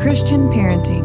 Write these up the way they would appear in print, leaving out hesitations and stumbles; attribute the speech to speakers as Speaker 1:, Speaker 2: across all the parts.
Speaker 1: Christian parenting.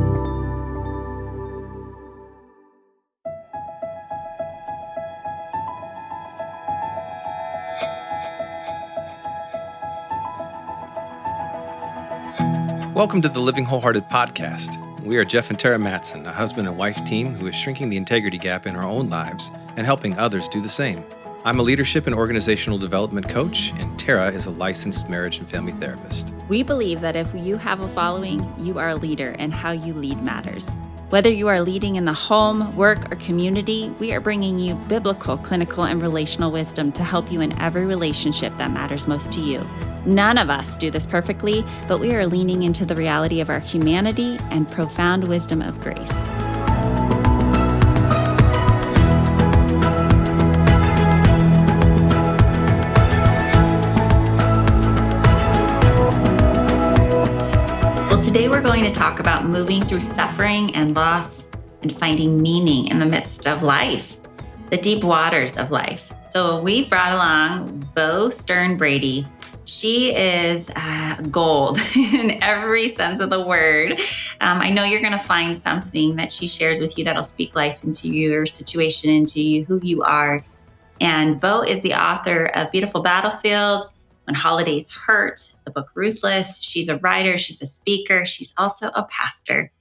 Speaker 2: Welcome to the Living Wholehearted podcast. We are Jeff and Tara Matson, a husband and wife team who is shrinking the integrity gap in our own lives and helping others do the same. I'm a leadership and organizational development coach, and Tara is a licensed marriage and family therapist.
Speaker 3: We believe that if you have a following, you are a leader, and how you lead matters. Whether you are leading in the home, work, or community, we are bringing you biblical, clinical, and relational wisdom to help you in every relationship that matters most to you. None of us do this perfectly, but we are leaning into the reality of our humanity and profound wisdom of grace. Today we're going to talk about moving through suffering and loss and finding meaning in the midst of life, the deep waters of life. So we brought along Bo Stern-Brady. She is gold in every sense of the word. I know you're going to find something that she shares with you that'll speak life into your situation, into you, who you are. And Bo is the author of Beautiful Battlefields, When Holidays Hurt, the book Ruthless. She's a writer, she's a speaker, she's also a pastor,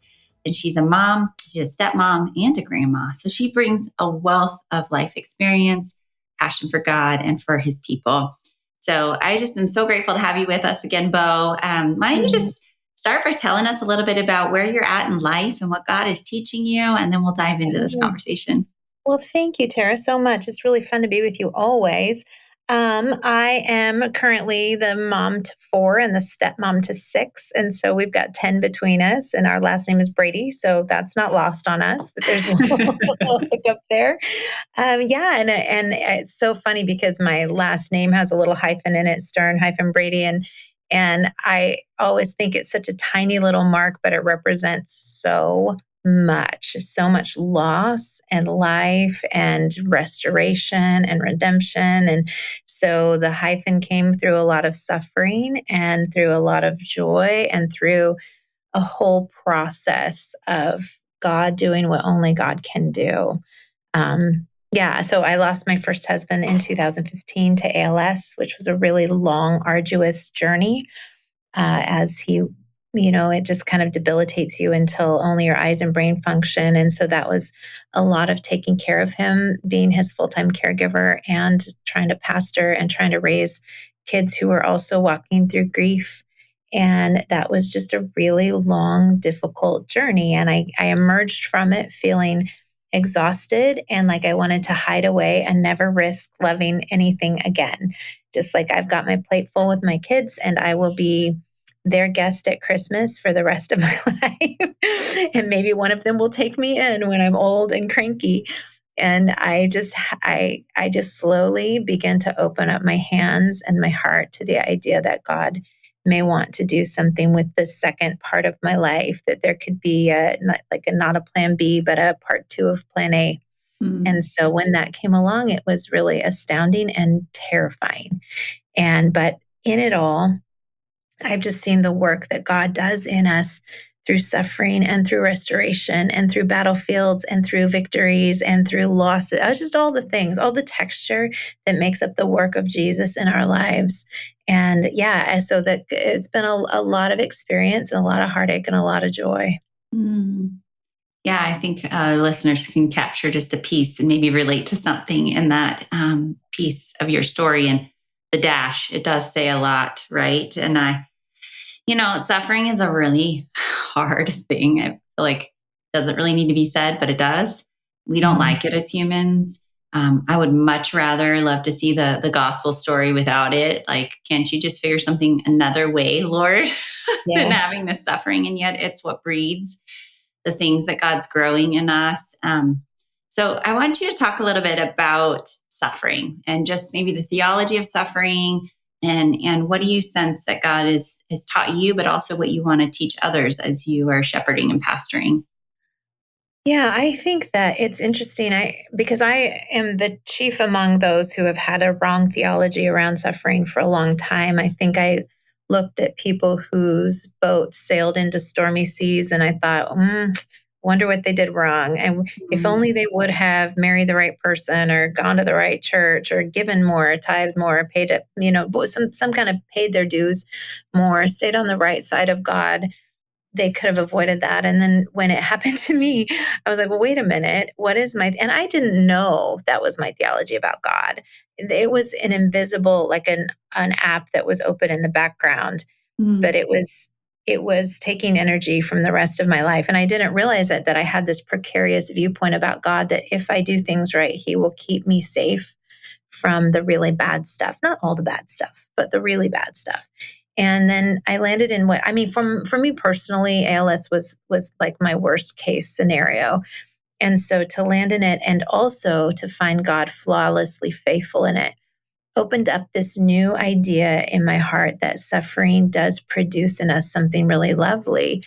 Speaker 3: and she's a mom, she's a stepmom, and a grandma. So she brings a wealth of life experience, passion for God and for his people. So I just am so grateful to have you with us again, Bo. Why don't you just start by telling us a little bit about where you're at in life and what God is teaching you, and then we'll dive into this conversation.
Speaker 4: Well, thank you, Tara, so much. It's really fun to be with you always. I am currently the mom to 4 and the stepmom to 6. And so we've got 10 between us, and our last name is Brady. So that's not lost on us that there's a little hiccup there. And it's so funny because my last name has a little hyphen in it, Stern-Brady. And I always think it's such a tiny little mark, but it represents so much loss and life and restoration and redemption. And so the hyphen came through a lot of suffering and through a lot of joy and through a whole process of God doing what only God can do. So I lost my first husband in 2015 to ALS, which was a really long, arduous journey, as he it just kind of debilitates you until only your eyes and brain function. And so that was a lot of taking care of him, being his full-time caregiver, and trying to pastor and trying to raise kids who were also walking through grief. And that was just a really long, difficult journey. And I emerged from it feeling exhausted and like I wanted to hide away and never risk loving anything again. Just like I've got my plate full with my kids, and I will be their guest at Christmas for the rest of my life. And maybe one of them will take me in when I'm old and cranky. And I just slowly began to open up my hands and my heart to the idea that God may want to do something with the second part of my life, that there could be not a plan B, but a part 2 of plan A. Mm-hmm. And so when that came along, it was really astounding and terrifying. But in it all, I've just seen the work that God does in us through suffering and through restoration and through battlefields and through victories and through losses. Just all the things, all the texture that makes up the work of Jesus in our lives. And so that it's been a lot of experience and a lot of heartache and a lot of joy.
Speaker 3: Mm. Yeah, I think listeners can capture just a piece and maybe relate to something in that piece of your story. And the dash, it does say a lot, right? And suffering is a really hard thing. I feel like it doesn't really need to be said, but it does. We don't like it as humans. I would much rather love to see the gospel story without it. Like, can't you just figure something another way, Lord, than having this suffering? And yet it's what breeds the things that God's growing in us. So I want you to talk a little bit about suffering and just maybe the theology of suffering, and what do you sense that God has taught you, but also what you want to teach others as you are shepherding and pastoring?
Speaker 4: Yeah, I think that it's interesting because I am the chief among those who have had a wrong theology around suffering for a long time. I think I looked at people whose boats sailed into stormy seas, and I thought, wonder what they did wrong. And if only they would have married the right person or gone to the right church or given more, tithed more, paid it, some kind of paid their dues more, stayed on the right side of God, they could have avoided that. And then when it happened to me, I was like, well, wait a minute, what is and I didn't know that was my theology about God. It was an invisible, like an app that was open in the background, but it was taking energy from the rest of my life. And I didn't realize that I had this precarious viewpoint about God, that if I do things right, he will keep me safe from the really bad stuff, not all the bad stuff, but the really bad stuff. And then I landed in for me personally, ALS was like my worst case scenario. And so to land in it and also to find God flawlessly faithful in it opened up this new idea in my heart that suffering does produce in us something really lovely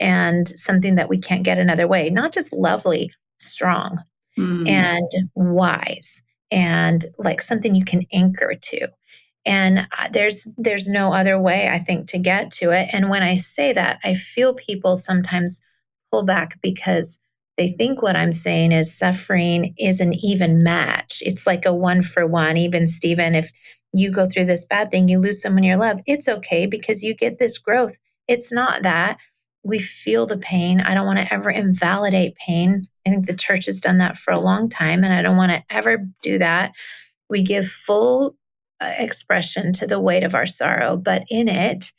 Speaker 4: and something that we can't get another way. Not just lovely, strong and wise, and like something you can anchor to. And there's no other way, I think, to get to it. And when I say that, I feel people sometimes pull back because they think what I'm saying is suffering is an even match. It's like a 1-for-1, even Stephen. If you go through this bad thing, you lose someone you love, it's okay because you get this growth. It's not that. We feel the pain. I don't want to ever invalidate pain. I think the church has done that for a long time, and I don't want to ever do that. We give full expression to the weight of our sorrow, but in it,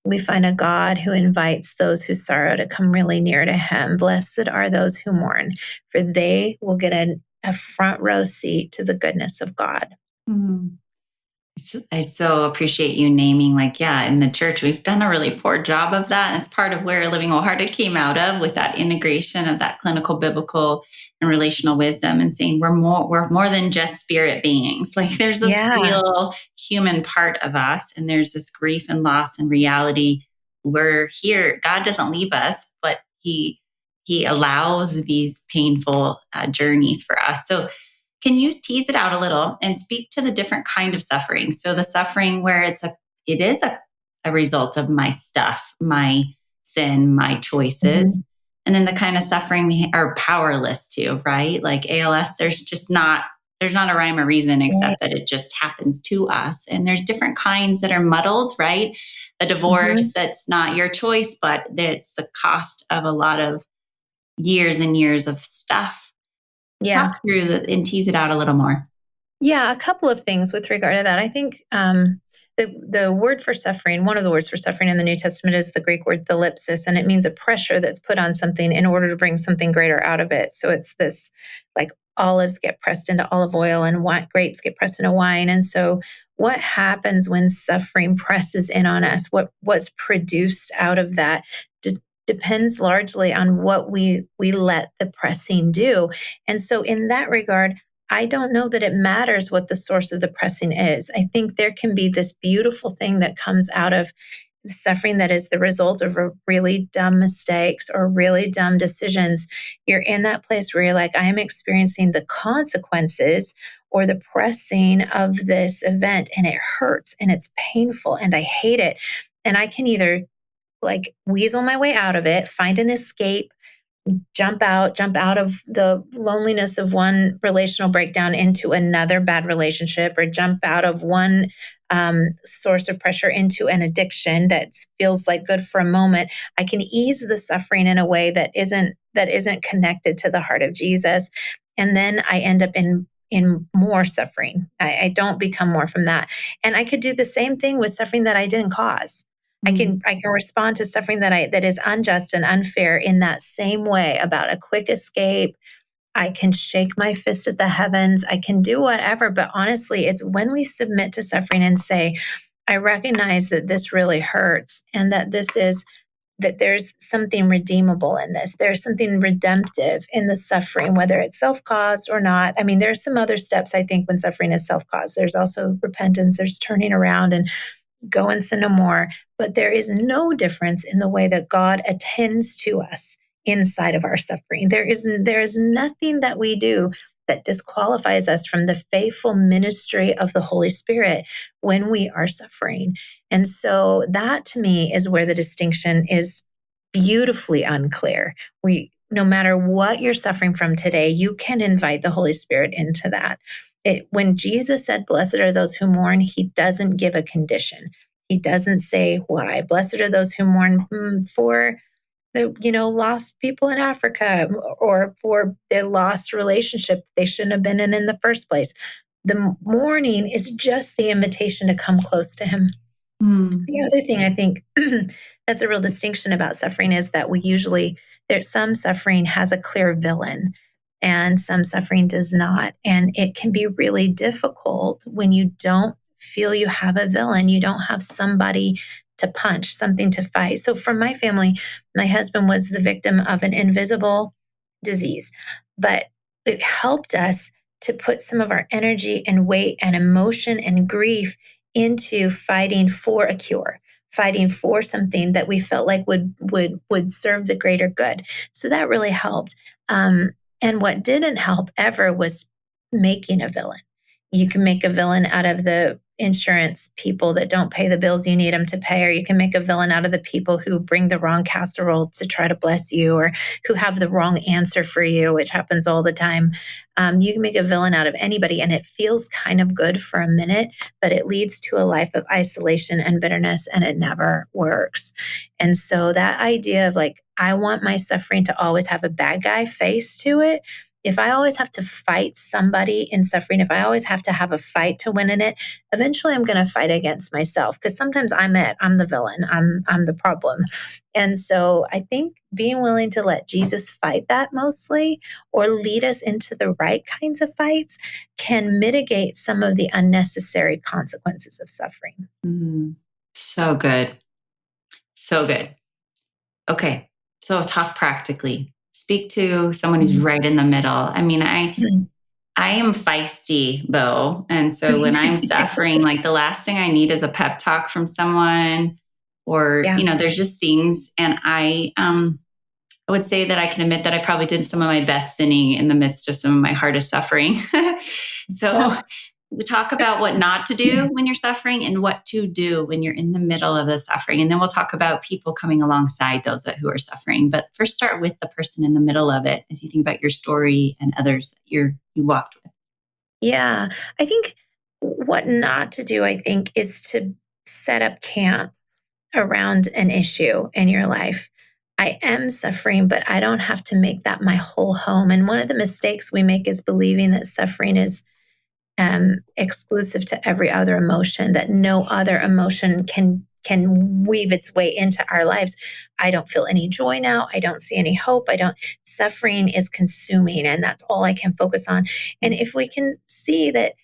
Speaker 4: we find a God who invites those who sorrow to come really near to him. Blessed are those who mourn, for they will get a front row seat to the goodness of God.
Speaker 3: I so appreciate you naming, in the church, we've done a really poor job of that. And it's part of where Living Wholehearted came out of, with that integration of that clinical, biblical, and relational wisdom, and saying we're more than just spirit beings. Like there's this real human part of us, and there's this grief and loss and reality. We're here. God doesn't leave us, but he allows these painful journeys for us. So can you tease it out a little and speak to the different kind of suffering? So the suffering where it is a result of my stuff, my sin, my choices. And then the kind of suffering we are powerless to, right? Like ALS, there's not a rhyme or reason except that it just happens to us. And there's different kinds that are muddled, right? A divorce that's not your choice, but it's the cost of a lot of years and years of stuff. Talk through and tease it out a little more.
Speaker 4: Yeah, a couple of things with regard to that. I think the word for suffering, one of the words for suffering in the New Testament is the Greek word thalipsis, and it means a pressure that's put on something in order to bring something greater out of it. So it's this, like olives get pressed into olive oil and grapes get pressed into wine. And so what happens when suffering presses in on us? What's produced out of that depends largely on what we let the pressing do. And so in that regard, I don't know that it matters what the source of the pressing is. I think there can be this beautiful thing that comes out of the suffering that is the result of really dumb mistakes or really dumb decisions. You're in that place where you're like, I am experiencing the consequences or the pressing of this event, and it hurts and it's painful and I hate it. And I can either weasel my way out of it, find an escape, jump out of the loneliness of one relational breakdown into another bad relationship, or jump out of one source of pressure into an addiction that feels like good for a moment. I can ease the suffering in a way that isn't connected to the heart of Jesus. And then I end up in more suffering. I don't become more from that. And I could do the same thing with suffering that I didn't cause. I can respond to suffering that is unjust and unfair in that same way, about a quick escape. I can shake my fist at the heavens. I can do whatever. But honestly, it's when we submit to suffering and say, I recognize that this really hurts, and that there's something redeemable in this. There's something redemptive in the suffering, whether it's self-caused or not. I mean, there's some other steps, I think, when suffering is self-caused. There's also repentance. There's turning around and go and sin no more. But there is no difference in the way that God attends to us inside of our suffering. There is nothing that we do that disqualifies us from the faithful ministry of the Holy Spirit when we are suffering. And so that to me is where the distinction is beautifully unclear. No matter what you're suffering from today, you can invite the Holy Spirit into that. When Jesus said, "Blessed are those who mourn," he doesn't give a condition. He doesn't say why. Blessed are those who mourn for the lost people in Africa, or for their lost relationship they shouldn't have been in the first place. The mourning is just the invitation to come close to him. The other thing I think that's a real distinction about suffering is that there's some suffering has a clear villain and some suffering does not. And it can be really difficult when you don't feel you have a villain. You don't have somebody to punch, something to fight. So from my family, my husband was the victim of an invisible disease, but it helped us to put some of our energy and weight and emotion and grief into fighting for a cure, fighting for something that we felt like would serve the greater good. So that really helped. And what didn't help ever was making a villain. You can make a villain out of the insurance people that don't pay the bills you need them to pay, or you can make a villain out of the people who bring the wrong casserole to try to bless you, or who have the wrong answer for you, which happens all the time. You can make a villain out of anybody, and it feels kind of good for a minute, but it leads to a life of isolation and bitterness, and it never works. And so that idea of like, I want my suffering to always have a bad guy face to it. If I always have to fight somebody in suffering, if I always have to have a fight to win in it, eventually I'm going to fight against myself, because sometimes I'm the villain. I'm the problem. And so I think being willing to let Jesus fight that mostly, or lead us into the right kinds of fights, can mitigate some of the unnecessary consequences of suffering.
Speaker 3: So good. So good. Okay. So talk practically. Speak to someone who's right in the middle. I mean, I am feisty, Bo. And so when I'm suffering, like the last thing I need is a pep talk from someone, or, there's just things. And I would say that I can admit that I probably did some of my best sinning in the midst of some of my hardest suffering. So we talk about what not to do when you're suffering and what to do when you're in the middle of the suffering. And then we'll talk about people coming alongside those who are suffering. But first, start with the person in the middle of it as you think about your story and others that you walked with.
Speaker 4: Yeah, I think what not to do, is to set up camp around an issue in your life. I am suffering, but I don't have to make that my whole home. And one of the mistakes we make is believing that suffering is exclusive to every other emotion, that no other emotion can weave its way into our lives. I don't feel any joy now. I don't see any hope. Suffering is consuming, and that's all I can focus on. And if we can see that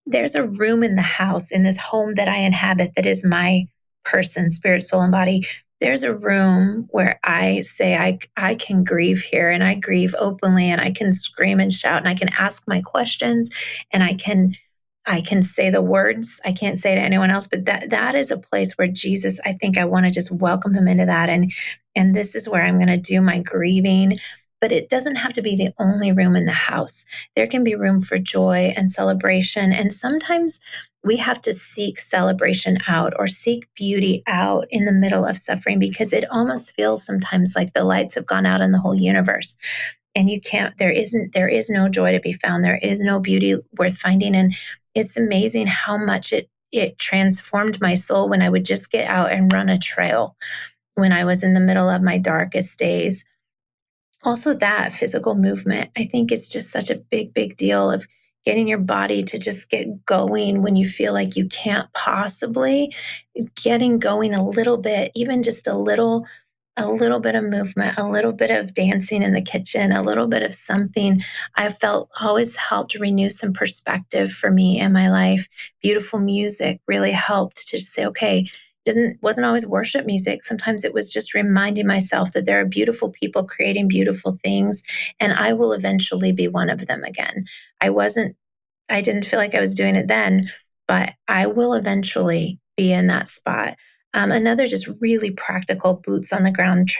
Speaker 4: there's a room in the house, in this home that I inhabit, that is my person, spirit, soul, and body, there's a room where I say I can grieve here, and I grieve openly, and I can scream and shout, and I can ask my questions, and I can say the words I can't say to anyone else. But that is a place where Jesus, I think I want to just welcome him into that. And this is where I'm going to do my grieving. But it doesn't have to be the only room in the house. There can be room for joy and celebration. And sometimes we have to seek celebration out, or seek beauty out in the middle of suffering, because it almost feels sometimes like the lights have gone out in the whole universe. And there is no joy to be found. There is no beauty worth finding. And it's amazing how much it transformed my soul when I would just get out and run a trail when I was in the middle of my darkest days. Also, that physical movement, I think it's just such a big, big deal of getting your body to just get going when you feel like you can't possibly, getting going a little bit, even just a little bit of movement, a little bit of dancing in the kitchen, a little bit of something I felt always helped renew some perspective for me in my life. Beautiful music really helped to just say, okay, wasn't always worship music. Sometimes it was just reminding myself that there are beautiful people creating beautiful things, and I will eventually be one of them again. I didn't feel like I was doing it then, but I will eventually be in that spot. Another just really practical boots on the ground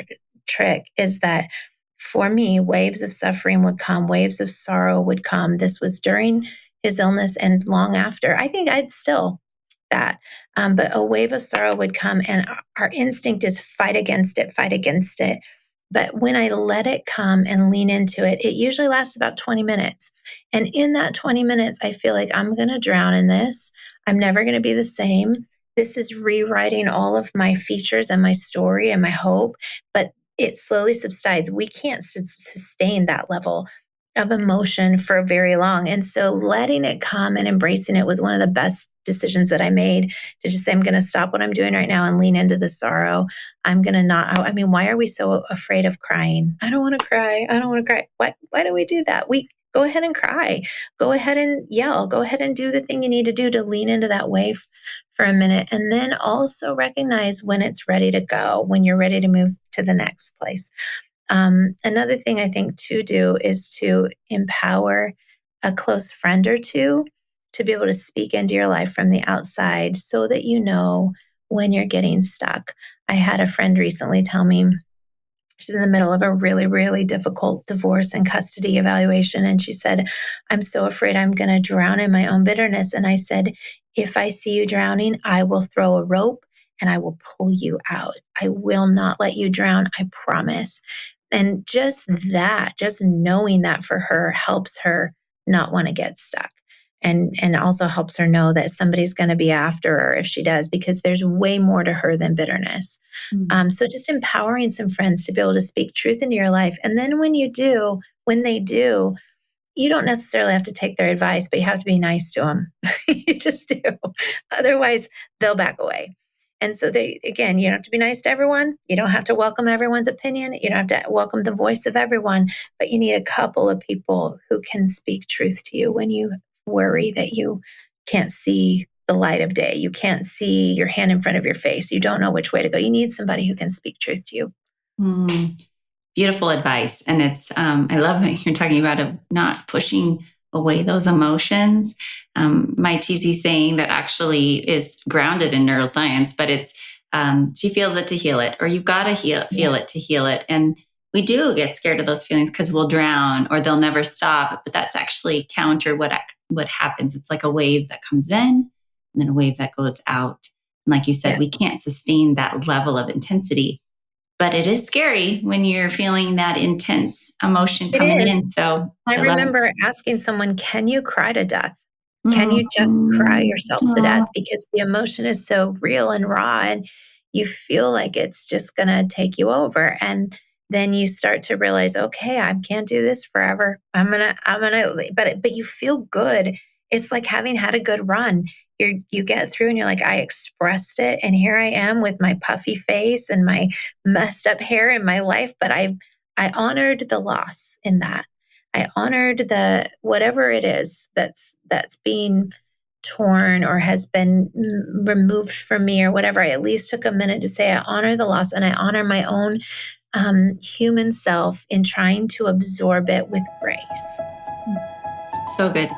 Speaker 4: trick is that for me, waves of suffering would come, waves of sorrow would come. This was during his illness and long after. I think I'd still that. But a wave of sorrow would come, and our instinct is fight against it, fight against it. But when I let it come and lean into it, it usually lasts about 20 minutes. And in that 20 minutes, I feel like I'm going to drown in this. I'm never going to be the same. This is rewriting all of my features and my story and my hope, but it slowly subsides. We can't sustain that level of emotion for very long. And so letting it come and embracing it was one of the best decisions that I made, to just say, I'm going to stop what I'm doing right now and lean into the sorrow. I'm going to not, I mean, why are we so afraid of crying? I don't want to cry. I don't want to cry. Why do we do that? We go ahead and cry. Go ahead and yell. Go ahead and do the thing you need to do to lean into that wave for a minute. And then also recognize when it's ready to go, when you're ready to move to the next place. Another thing I think to do is to empower a close friend or two to be able to speak into your life from the outside, so that you know when you're getting stuck. I had a friend recently tell me she's in the middle of a really, really difficult divorce and custody evaluation. And she said, I'm so afraid I'm going to drown in my own bitterness. And I said, if I see you drowning, I will throw a rope and I will pull you out. I will not let you drown. I promise. And just knowing that for her helps her not want to get stuck. And also helps her know that somebody's going to be after her if she does, because there's way more to her than bitterness. So just empowering some friends to be able to speak truth into your life. And then when they do, you don't necessarily have to take their advice, but you have to be nice to them. You just do. Otherwise, they'll back away. And so you don't have to be nice to everyone. You don't have to welcome everyone's opinion. You don't have to welcome the voice of everyone, but you need a couple of people who can speak truth to you when you worry that you can't see the light of day. You can't see your hand in front of your face. You don't know which way to go. You need somebody who can speak truth to you.
Speaker 3: Beautiful advice. And it's, I love that you're talking about of not pushing away those emotions. My cheesy saying that actually is grounded in neuroscience, but it's, she feels it to heal it, or you've got to feel it to heal it. And we do get scared of those feelings because we'll drown or they'll never stop. But that's actually counter what happens. It's like a wave that comes in and then a wave that goes out. And like you said, we can't sustain that level of intensity. But it is scary when you're feeling that intense emotion coming in. So
Speaker 4: I remember asking someone, can you cry to death? Can you just cry yourself to death? Because the emotion is so real and raw, and you feel like it's just going to take you over. And then you start to realize, okay, I can't do this forever. But you feel good. It's like having had a good run. You get through and you're like, I expressed it. And here I am with my puffy face and my messed up hair in my life. But I honored the loss in that. I honored the whatever it is that's being torn or has been removed from me or whatever. I at least took a minute to say, I honor the loss and I honor my own human self in trying to absorb it with grace.
Speaker 3: So good.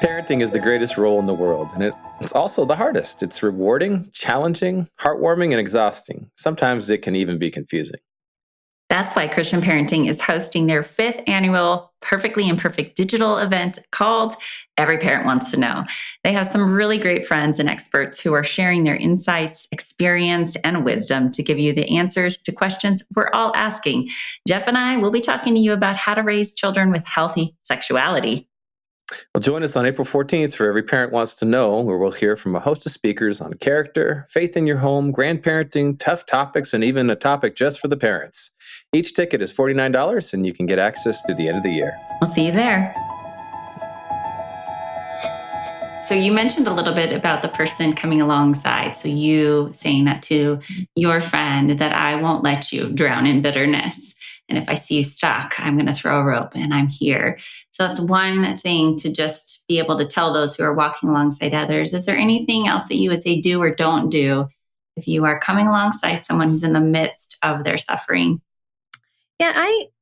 Speaker 2: Parenting is the greatest role in the world, and it's also the hardest. It's rewarding, challenging, heartwarming, and exhausting. Sometimes it can even be confusing.
Speaker 3: That's why Christian Parenting is hosting their 5th annual Perfectly Imperfect digital event called Every Parent Wants to Know. They have some really great friends and experts who are sharing their insights, experience, and wisdom to give you the answers to questions we're all asking. Jeff and I will be talking to you about how to raise children with healthy sexuality.
Speaker 2: Well, join us on April 14th for Every Parent Wants to Know, where we'll hear from a host of speakers on character, faith in your home, grandparenting, tough topics, and even a topic just for the parents. Each ticket is $49, and you can get access through the end of the year.
Speaker 3: We'll see you there. So you mentioned a little bit about the person coming alongside. So you saying that to your friend, that I won't let you drown in bitterness. And if I see you stuck, I'm going to throw a rope and I'm here. So that's one thing, to just be able to tell those who are walking alongside others. Is there anything else that you would say do or don't do if you are coming alongside someone who's in the midst of their suffering?
Speaker 4: Yeah,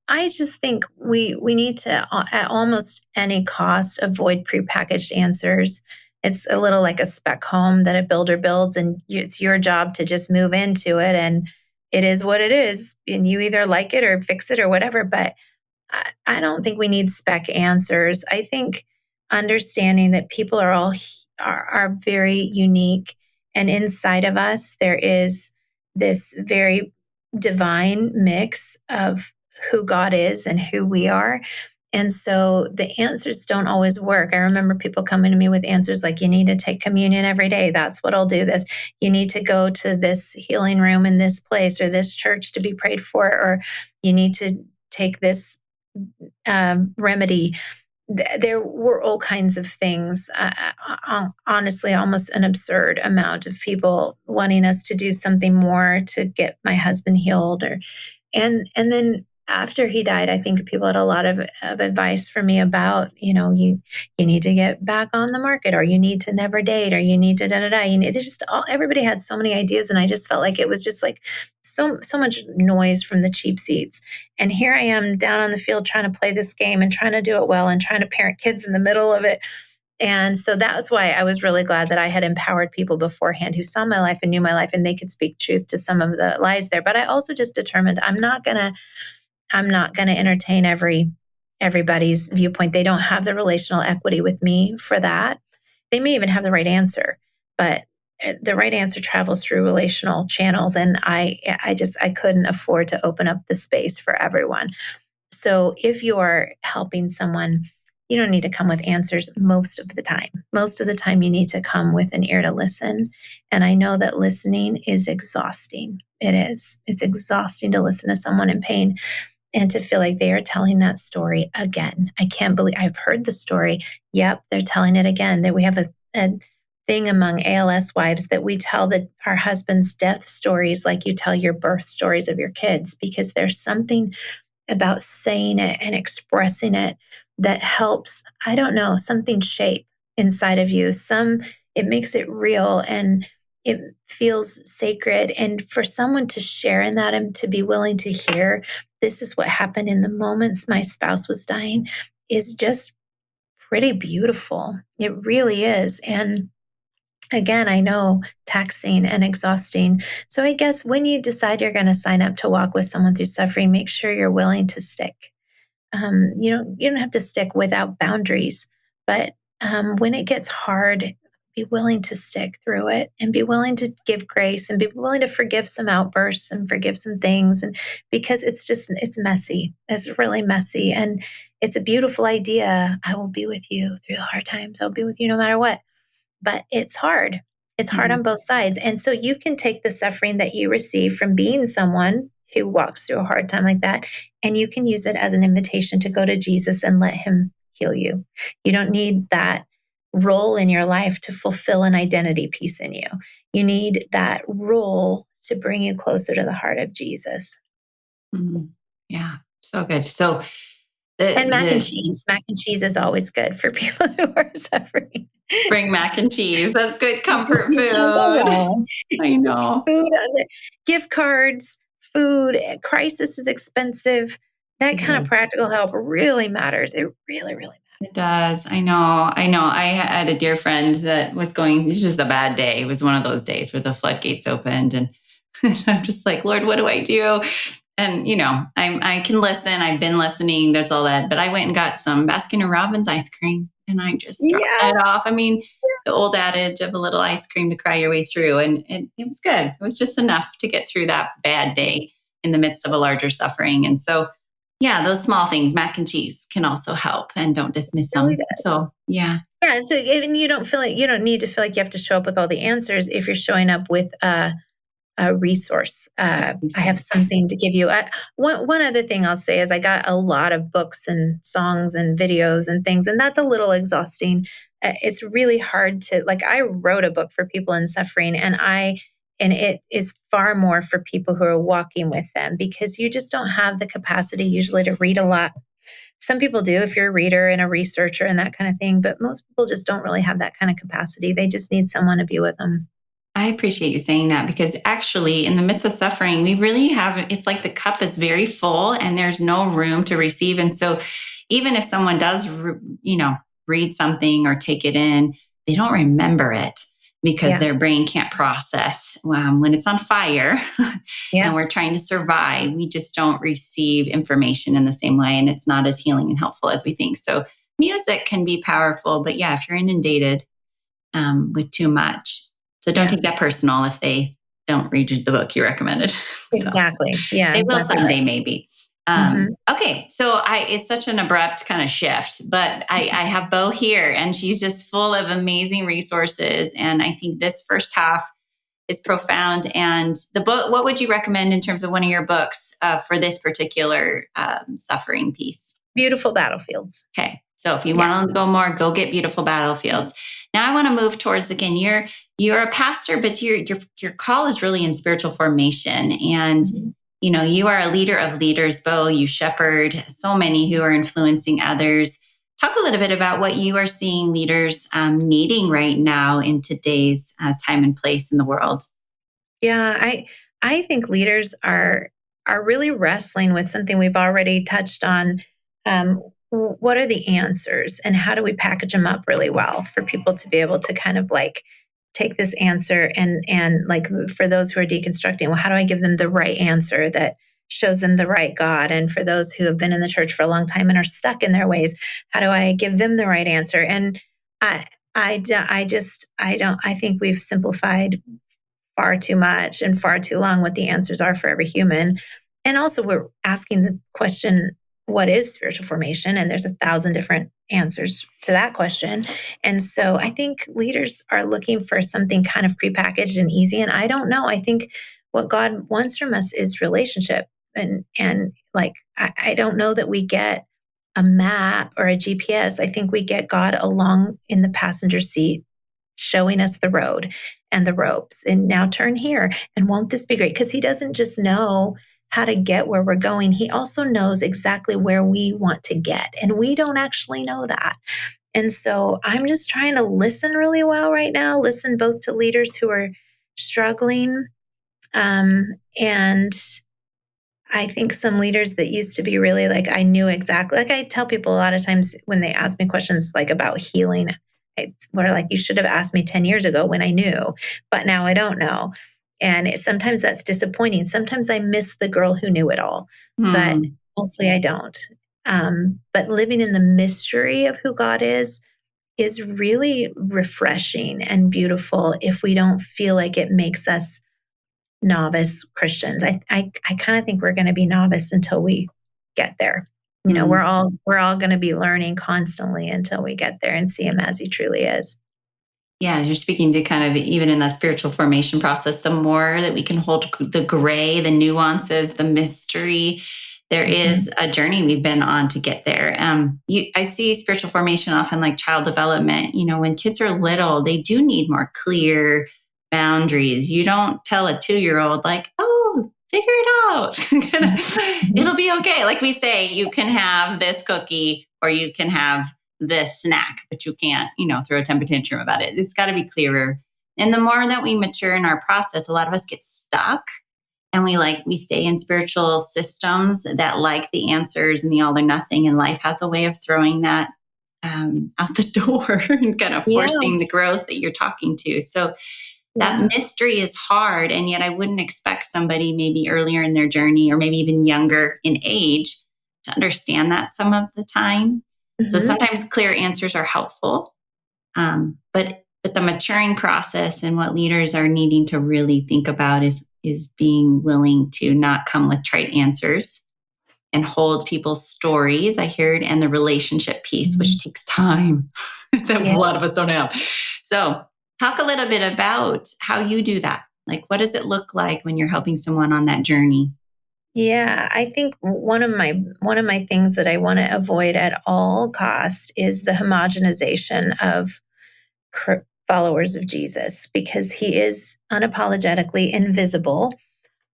Speaker 4: I just think we need to, at almost any cost, avoid prepackaged answers. It's a little like a spec home that a builder builds, and it's your job to just move into it, and it is what it is, and you either like it or fix it or whatever. But I don't think we need spec answers. I think understanding that people are all are very unique. And inside of us, there is this very divine mix of who God is and who we are. And so the answers don't always work. I remember people coming to me with answers like, you need to take communion every day. That's what'll do this. You need to go to this healing room in this place or this church to be prayed for, or you need to take this remedy. There were all kinds of things. Honestly, almost an absurd amount of people wanting us to do something more to get my husband healed, and then after he died, I think people had a lot of advice for me about, you need to get back on the market, or you need to never date, or you need to da-da-da. Everybody had so many ideas, and I just felt like it was just like so much noise from the cheap seats. And here I am down on the field trying to play this game and trying to do it well and trying to parent kids in the middle of it. And so that's why I was really glad that I had empowered people beforehand who saw my life and knew my life, and they could speak truth to some of the lies there. But I also just determined I'm not gonna entertain everybody's viewpoint. They don't have the relational equity with me for that. They may even have the right answer, but the right answer travels through relational channels. And I couldn't afford to open up the space for everyone. So if you're helping someone, you don't need to come with answers most of the time. Most of the time, you need to come with an ear to listen. And I know that listening is exhausting. It is. It's exhausting to listen to someone in pain and to feel like they are telling that story again. I can't believe I've heard the story. Yep, they're telling it again. That we have a thing among ALS wives that we tell our husband's death stories like you tell your birth stories of your kids, because there's something about saying it and expressing it that helps, I don't know, something shape inside of you. It makes it real and it feels sacred. And for someone to share in that and to be willing to hear, this is what happened in the moments my spouse was dying, is just pretty beautiful. It really is. And again, I know taxing and exhausting. So I guess when you decide you're going to sign up to walk with someone through suffering, make sure you're willing to stick. You don't have to stick without boundaries, but when it gets hard, be willing to stick through it and be willing to give grace and be willing to forgive some outbursts and forgive some things. And because it's messy. It's really messy. And it's a beautiful idea. I will be with you through the hard times. I'll be with you no matter what. But it's hard. It's hard on both sides. And so you can take the suffering that you receive from being someone who walks through a hard time like that, and you can use it as an invitation to go to Jesus and let him heal you. You don't need that role in your life to fulfill an identity piece in you. You need that role to bring you closer to the heart of Jesus.
Speaker 3: Mm-hmm. Yeah, so good. So,
Speaker 4: and mac and cheese is always good for people who are suffering.
Speaker 3: Bring mac and cheese. That's good comfort food. I know.
Speaker 4: Food, gift cards, food. Crisis is expensive. That kind of practical help really matters. It really, really matters.
Speaker 3: It does. I know. I had a dear friend that was going, it was just a bad day. It was one of those days where the floodgates opened, and I'm just like, Lord, what do I do? And, I can listen. I've been listening. There's all that. But I went and got some Baskin-Robbins ice cream, and I just dropped that off. I mean, the old adage of a little ice cream to cry your way through. And it was good. It was just enough to get through that bad day in the midst of a larger suffering. And so, yeah, those small things, mac and cheese, can also help, and don't dismiss them. So, yeah.
Speaker 4: Yeah. So even you don't need to feel like you have to show up with all the answers if you're showing up with a resource. I have something to give you. One other thing I'll say is I got a lot of books and songs and videos and things, and that's a little exhausting. It's really hard to, I wrote a book for people in suffering, and it is far more for people who are walking with them, because you just don't have the capacity usually to read a lot. Some people do if you're a reader and a researcher and that kind of thing, but most people just don't really have that kind of capacity. They just need someone to be with them.
Speaker 3: I appreciate you saying that, because actually in the midst of suffering, we really it's like the cup is very full and there's no room to receive. And so even if someone does, read something or take it in, they don't remember it because their brain can't process when it's on fire and we're trying to survive. We just don't receive information in the same way, and it's not as healing and helpful as we think. So music can be powerful, but if you're inundated, with too much. So don't take that personal if they don't read the book you recommended.
Speaker 4: Exactly. Yeah.
Speaker 3: They will
Speaker 4: exactly.
Speaker 3: someday, maybe. Okay, so it's such an abrupt kind of shift, but I have Bo here, and she's just full of amazing resources. And I think this first half is profound. And the book, what would you recommend in terms of one of your books for this particular suffering piece?
Speaker 4: Beautiful Battlefields.
Speaker 3: Okay, so if you want to go more, go get Beautiful Battlefields. Now I want to move towards, again, you're a pastor, but your call is really in spiritual formation. And you know, you are a leader of leaders, Bo. You shepherd so many who are influencing others. Talk a little bit about what you are seeing leaders needing right now in today's time and place in the world.
Speaker 4: Yeah, I think leaders are really wrestling with something we've already touched on. What are the answers, and how do we package them up really well for people to be able to kind of like take this answer and like, for those who are deconstructing, well, how do I give them the right answer that shows them the right God? And for those who have been in the church for a long time and are stuck in their ways, how do I give them the right answer? And I think we've simplified far too much and far too long what the answers are for every human. And also we're asking the question, what is spiritual formation? And there's 1,000 different answers to that question. And so I think leaders are looking for something kind of prepackaged and easy. And I don't know. I think what God wants from us is relationship. And like, I don't know that we get a map or a GPS. I think we get God along in the passenger seat, showing us the road and the ropes. And now turn here. And won't this be great? Because he doesn't just know how to get where we're going. He also knows exactly where we want to get. And we don't actually know that. And so I'm just trying to listen really well right now, listen both to leaders who are struggling. And I think some leaders that used to be really like, I knew exactly, like I tell people a lot of times when they ask me questions like about healing, it's more like, you should have asked me 10 years ago when I knew, but now I don't know. And sometimes that's disappointing. Sometimes I miss the girl who knew it all, but mostly I don't. But living in the mystery of who God is really refreshing and beautiful if we don't feel like it makes us novice Christians. I kind of think we're going to be novice until we get there. You know, we're all going to be learning constantly until we get there and see him as he truly is.
Speaker 3: Yeah, you're speaking to kind of even in that spiritual formation process, the more that we can hold the gray, the nuances, the mystery, there is a journey we've been on to get there. I see spiritual formation often like child development. You know, when kids are little, they do need more clear boundaries. You don't tell a 2-year-old like, oh, figure it out. It'll be okay. Like we say, you can have this cookie or you can have this snack, but you can't, throw a temper tantrum about it. It's got to be clearer. And the more that we mature in our process, a lot of us get stuck and we stay in spiritual systems that like the answers and the all or nothing. And life has a way of throwing that out the door and kind of forcing the growth that you're talking to. So that mystery is hard. And yet I wouldn't expect somebody maybe earlier in their journey or maybe even younger in age to understand that some of the time. So sometimes clear answers are helpful, but the maturing process and what leaders are needing to really think about is being willing to not come with trite answers and hold people's stories, I heard, and the relationship piece, which takes time that a lot of us don't have. So talk a little bit about how you do that. Like, what does it look like when you're helping someone on that journey?
Speaker 4: Yeah, I think one of my things that I want to avoid at all costs is the homogenization of followers of Jesus, because he is unapologetically invisible.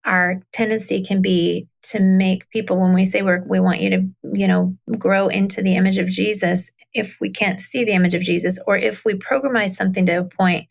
Speaker 4: Our tendency can be to make people, when we say we want you to, grow into the image of Jesus, if we can't see the image of Jesus, or if we programize something to a point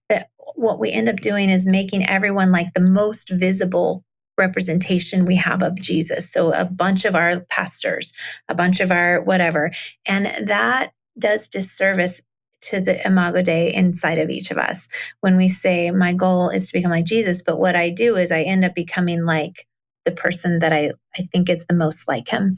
Speaker 4: that what we end up doing is making everyone like the most visible representation we have of Jesus. So a bunch of our pastors, a bunch of our whatever, and that does disservice to the imago Dei inside of each of us. When we say my goal is to become like Jesus, but what I do is I end up becoming like the person that I think is the most like him.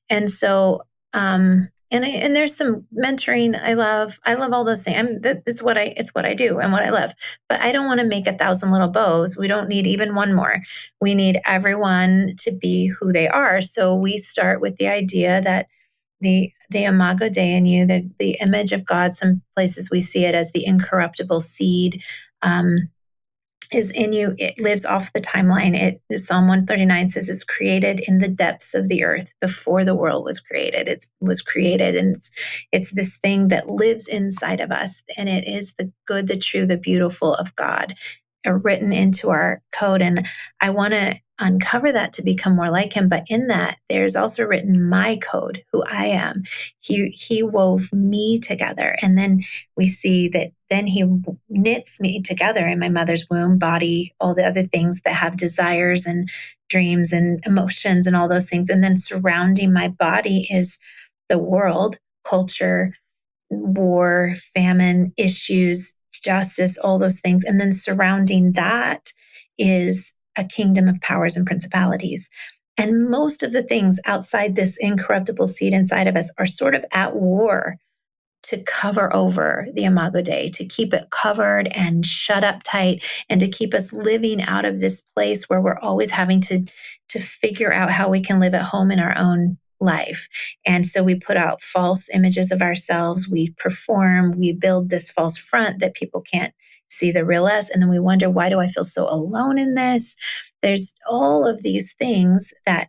Speaker 4: And so, and And there's some mentoring I love. I love all those things. It's what I do and what I love. But I don't want to make 1,000 little bows. We don't need even one more. We need everyone to be who they are. So we start with the idea that the imago Dei in you, the image of God. Some places we see it as the incorruptible seed. Is in you. It lives off the timeline. Psalm 139 says it's created in the depths of the earth before the world was created. It was created, and it's this thing that lives inside of us, and it is the good, the true, the beautiful of God written into our code. And I want to uncover that to become more like him. But in that, there's also written my code, who I am. He wove me together. And then we see that then he knits me together in my mother's womb, body, all the other things that have desires and dreams and emotions and all those things. And then surrounding my body is the world, culture, war, famine, issues, justice, all those things. And then surrounding that is a kingdom of powers and principalities. And most of the things outside this incorruptible seed inside of us are sort of at war to cover over the imago Dei, to keep it covered and shut up tight, and to keep us living out of this place where we're always having to figure out how we can live at home in our own life. And so we put out false images of ourselves. We perform, we build this false front that people can't see the real us. And then we wonder, why do I feel so alone in this? There's all of these things that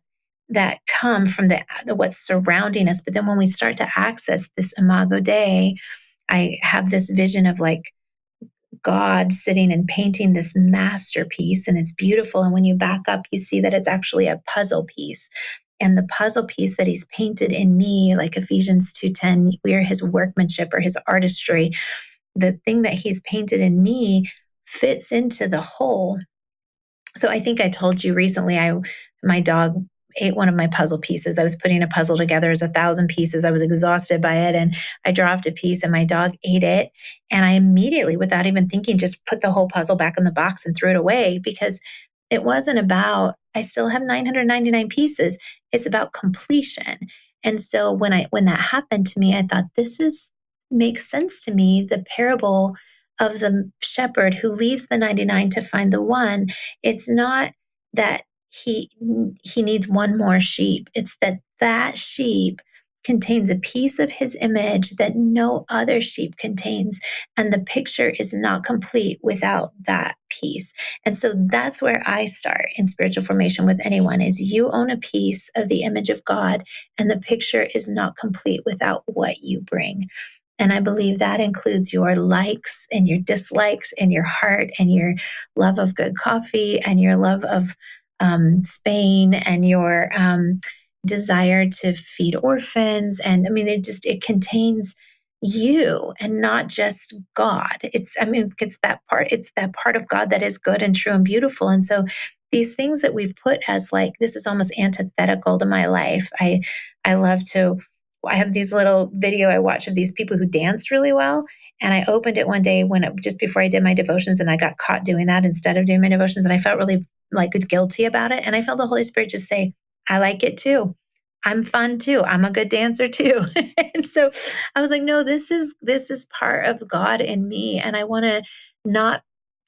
Speaker 4: come from the what's surrounding us. But then when we start to access this imago Dei, I have this vision of like God sitting and painting this masterpiece, and it's beautiful. And when you back up, you see that it's actually a puzzle piece. And the puzzle piece that he's painted in me, like Ephesians 2:10, we are his workmanship or his artistry. The thing that he's painted in me fits into the whole. So I think I told you recently, my dog ate one of my puzzle pieces. I was putting a puzzle together as 1,000 pieces. I was exhausted by it, and I dropped a piece and my dog ate it. And I immediately, without even thinking, just put the whole puzzle back in the box and threw it away, because it wasn't about, I still have 999 pieces. It's about completion. And so when that happened to me, I thought, makes sense to me. The parable of the shepherd who leaves the 99 to find the one. It's not that he needs one more sheep. It's that sheep contains a piece of his image that no other sheep contains. And the picture is not complete without that piece. And so that's where I start in spiritual formation with anyone, is you own a piece of the image of God, and the picture is not complete without what you bring. And I believe that includes your likes and your dislikes and your heart and your love of good coffee and your love of Spain and your desire to feed orphans. And I mean, it contains you and not just God. It's that part of God that is good and true and beautiful. And so these things that we've put as like, this is almost antithetical to my life. I have these little video I watch of these people who dance really well. And I opened it one day just before I did my devotions, and I got caught doing that instead of doing my devotions. And I felt really like guilty about it. And I felt the Holy Spirit just say, I like it too. I'm fun too. I'm a good dancer too. And so I was like, no, this is part of God in me. And I want to not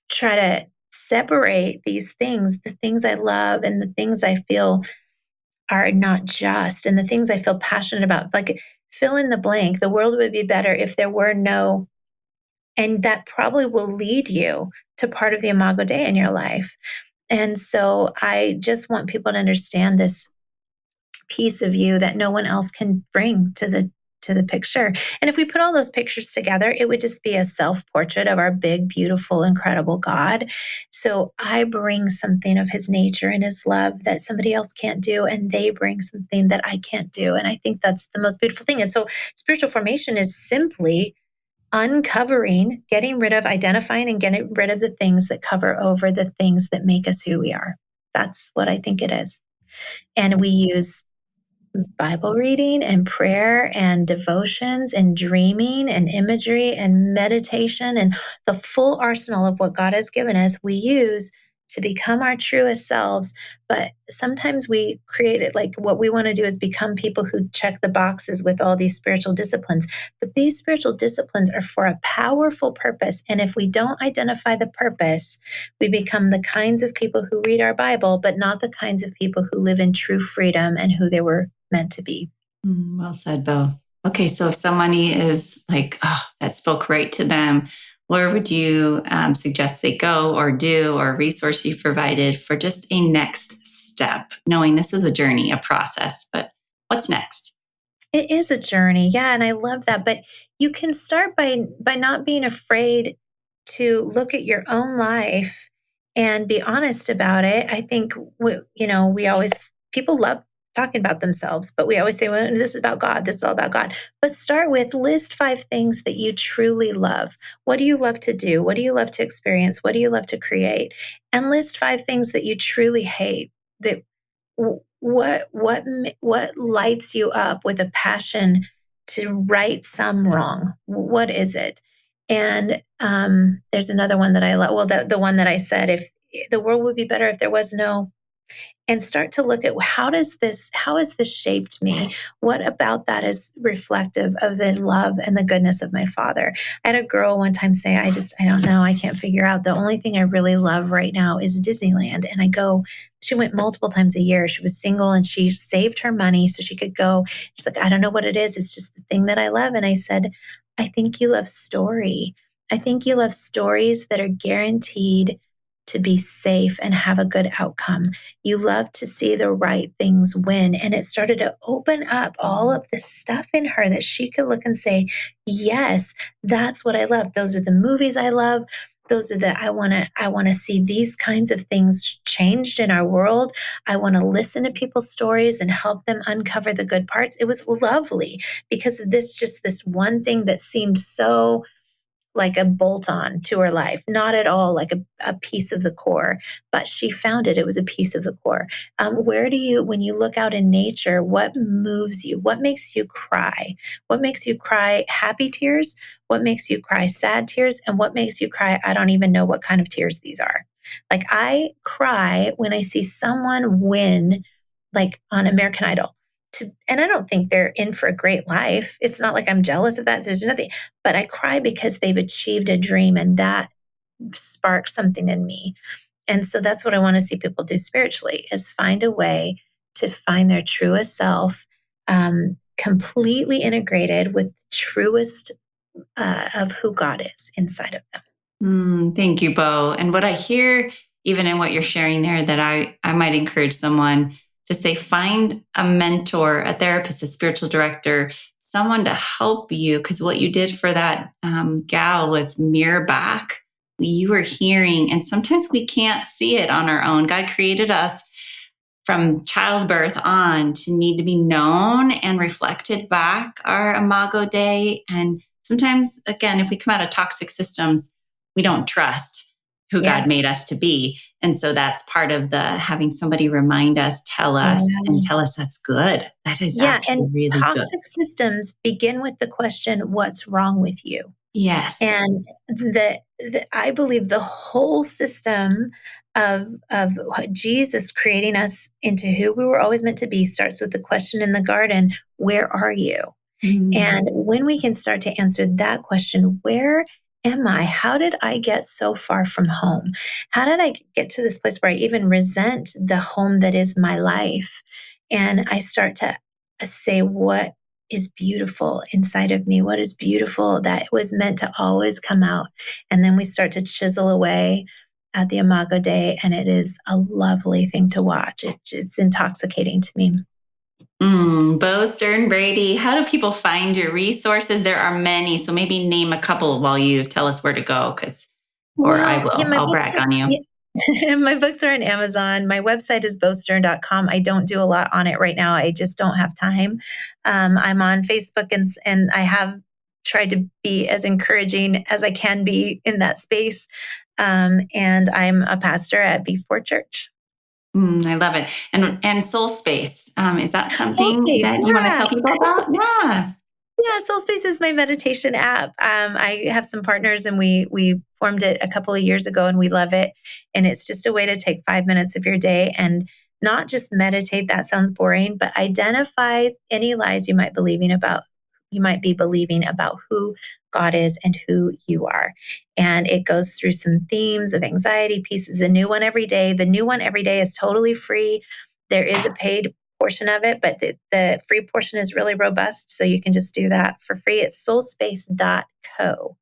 Speaker 4: try to separate these things, the things I love and the things I feel are not just, and the things I feel passionate about, like fill in the blank. The world would be better if there were no, and that probably will lead you to part of the imago Dei in your life. And so I just want people to understand this piece of you that no one else can bring to the picture. And if we put all those pictures together, it would just be a self-portrait of our big, beautiful, incredible God. So I bring something of his nature and his love that somebody else can't do, and they bring something that I can't do. And I think that's the most beautiful thing. And so spiritual formation is simply uncovering, getting rid of, identifying and getting rid of the things that cover over the things that make us who we are. That's what I think it is. And we use Bible reading and prayer and devotions and dreaming and imagery and meditation and the full arsenal of what God has given us, we use to become our truest selves. But sometimes we create it like what we want to do is become people who check the boxes with all these spiritual disciplines. But these spiritual disciplines are for a powerful purpose. And if we don't identify the purpose, we become the kinds of people who read our Bible, but not the kinds of people who live in true freedom and who they were meant to be.
Speaker 3: Well said, Bo. Okay, so if somebody is like, oh, that spoke right to them, where would you suggest they go or do, or resource you provided for just a next step, knowing this is a journey, a process, but what's next?
Speaker 4: It is a journey. Yeah. And I love that. But you can start by not being afraid to look at your own life and be honest about it. I think, we always, people love talking about themselves, but we always say, well, this is about God. This is all about God. But start with list 5 things that you truly love. What do you love to do? What do you love to experience? What do you love to create? And list 5 things that you truly hate. That what lights you up with a passion to right some wrong? What is it? And there's another one that I love. Well, the one that I said, if the world would be better if there was no, and start to look at how has this shaped me? What about that is reflective of the love and the goodness of my Father? I had a girl one time say, I don't know, I can't figure out. The only thing I really love right now is Disneyland. And I go, she went multiple times a year. She was single and she saved her money so she could go. She's like, I don't know what it is. It's just the thing that I love. And I said, I think you love story. I think you love stories that are guaranteed to be safe and have a good outcome. You love to see the right things win. And it started to open up all of the stuff in her that she could look and say, yes, that's what I love. Those are the movies I love. Those are I want to see these kinds of things changed in our world. I want to listen to people's stories and help them uncover the good parts. It was lovely because of this one thing that seemed so like a bolt on to her life, not at all like a piece of the core, but she found it. It was a piece of the core. When you look out in nature, what moves you? What makes you cry? What makes you cry happy tears? What makes you cry sad tears? And what makes you cry, I don't even know what kind of tears these are. Like I cry when I see someone win, like on American Idol. And I don't think they're in for a great life. It's not like I'm jealous of that. There's nothing, but I cry because they've achieved a dream and that sparks something in me. And so that's what I want to see people do spiritually is find a way to find their truest self, completely integrated with the truest of who God is inside of them.
Speaker 3: Thank you, Bo. And what I hear, even in what you're sharing there, that I might encourage someone to say, find a mentor, a therapist, a spiritual director, someone to help you. Because what you did for that gal was mirror back. You were hearing, and sometimes we can't see it on our own. God created us from childbirth on to need to be known and reflected back our Imago Dei. And sometimes, again, if we come out of toxic systems, we don't trust who God made us to be. And so that's part of the having somebody remind us, tell us that's good. That is actually really good.
Speaker 4: Toxic systems begin with the question, what's wrong with you?
Speaker 3: Yes.
Speaker 4: And I believe the whole system of Jesus creating us into who we were always meant to be starts with the question in the garden, where are you? And when we can start to answer that question, where am I? How did I get so far from home? How did I get to this place where I even resent the home that is my life? And I start to say, what is beautiful inside of me? What is beautiful that was meant to always come out? And then we start to chisel away at the Imago Dei, and it is a lovely thing to watch. It's intoxicating to me.
Speaker 3: Bo Stern-Brady, how do people find your resources? There are many, so maybe name a couple while you tell us where to go, I will. I'll brag on you.
Speaker 4: Yeah. My books are on Amazon. My website is bostern.com. I don't do a lot on it right now. I just don't have time. I'm on Facebook and I have tried to be as encouraging as I can be in that space. And I'm a pastor at B4 Church.
Speaker 3: I love it. And Soul Space, is that something that you want to tell people about? Yeah.
Speaker 4: Yeah, Soul Space is my meditation app. I have some partners and we formed it a couple of years ago and we love it. And it's just a way to take 5 minutes of your day and not just meditate, that sounds boring, but identify any lies you might be believing about who God is and who you are. And it goes through some themes of anxiety pieces, a new one every day. The new one every day is totally free. There is a paid portion of it, but the free portion is really robust. So you can just do that for free. It's soulspace.co.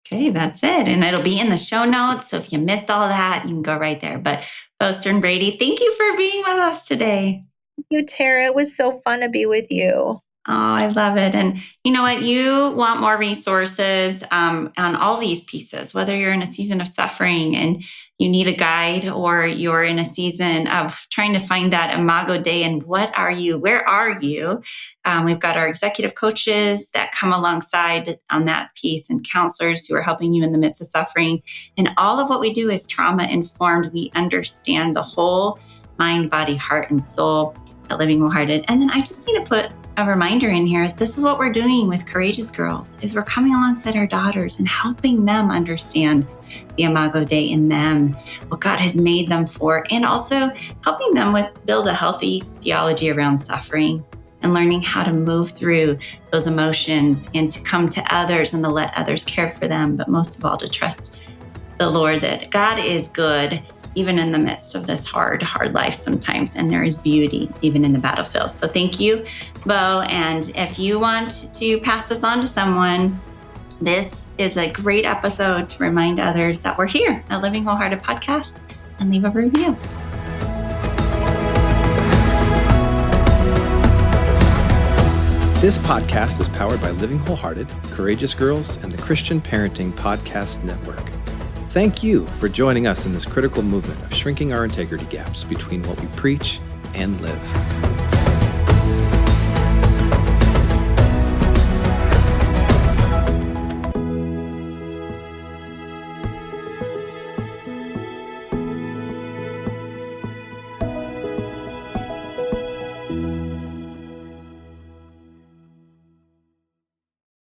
Speaker 3: Okay, that's it. And it'll be in the show notes. So if you missed all that, you can go right there. But Bo Stern-Brady, thank you for being with us today.
Speaker 4: Thank you, Tara. It was so fun to be with you.
Speaker 3: Oh, I love it. And you know what? You want more resources on all these pieces, whether you're in a season of suffering and you need a guide, or you're in a season of trying to find that imago Dei and what are you? Where are you? We've got our executive coaches that come alongside on that piece, and counselors who are helping you in the midst of suffering. And all of what we do is trauma informed. We understand the whole mind, body, heart, and soul at Living Wholehearted. And then I just need to put a reminder in here is this is what we're doing with Courageous Girls, is we're coming alongside our daughters and helping them understand the imago Dei in them, what God has made them for, and also helping them build a healthy theology around suffering and learning how to move through those emotions and to come to others and to let others care for them, but most of all to trust the Lord, that God is good even in the midst of this hard life sometimes. And there is beauty even in the battlefield. So thank you, Bo. And if you want to pass this on to someone, this is a great episode to remind others that we're here at Living Wholehearted Podcast, and leave a review.
Speaker 2: This podcast is powered by Living Wholehearted, Courageous Girls, and the Christian Parenting Podcast Network. Thank you for joining us in this critical movement of shrinking our integrity gaps between what we preach and live.